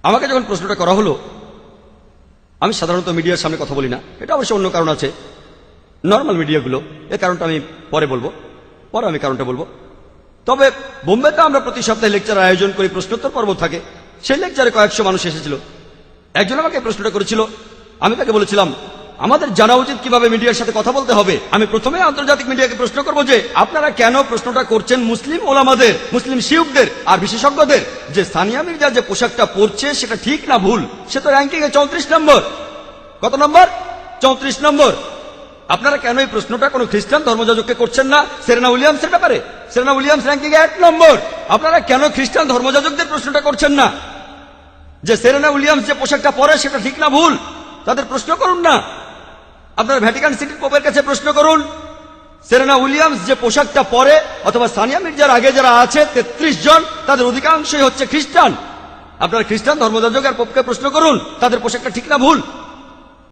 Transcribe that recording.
আমাকে যখন প্রশ্নটা করা হলো, আমি সাধারণত মিডিয়ার সামনে কথা বলি না, এটা অবশ্য অন্য কারণ আছে, নর্মাল মিডিয়াগুলো, এর কারণটা আমি পরে বলবো, পরে আমি কারণটা বলবো। তবে বোম্বেতে আমরা প্রতি সপ্তাহে লেকচার আয়োজন করি, প্রশ্নোত্তর পর্ব থাকে, সেই লেকচারে কয়েকশো মানুষ এসেছিল। একজন আমাকে প্রশ্নটা করেছিল, আমি তাকে বলেছিলাম আমাদের জানা উচিত কিভাবে মিডিয়ার সাথে কথা বলতে হবে। আমি প্রথমে আন্তর্জাতিক মিডিয়াকে প্রশ্ন করবো যে আপনারা কেন প্রশ্নটা করছেন মুসলিম ওলামাদের, মুসলিম শিউকদের আর বিশেষজ্ঞদের, যে সানিয়া মির্জা যে পোশাকটা পরছে সেটা ঠিক না ভুল। সে তো র্যাঙ্কিং এ 34 নম্বর। কত নম্বর? 34 নম্বর। আপনারা কেন এই প্রশ্নটা কোনো খ্রিস্টান ধর্মযাজককে করছেন না সেরেনা উইলিয়ামসের ব্যাপারে? সেরেনা উইলিয়ামস র্যাঙ্কিং এ 1 নম্বর। আপনারা কেন খ্রিস্টান ধর্মযাজকদের প্রশ্নটা করছেন না যে সেরেনা উইলিয়ামস যে পোশাকটা পরে সেটা ঠিক না ভুল? তাদের প্রশ্ন করুন না। আপনার ভ্যাটিকান সিটির পোপের কাছে প্রশ্ন করুন, সেরেনা উইলিয়ামস যে পোশাকটা পরে, অথবা সানিয়া মির্জার আগে যারা আছে 33 জন, তাদের অধিকাংশই হচ্ছে খ্রিস্টান। আপনারা খ্রিস্টান ধর্মযাজক আর পোপকে প্রশ্ন করুন তাদের পোশাকটা ঠিক না ভুল।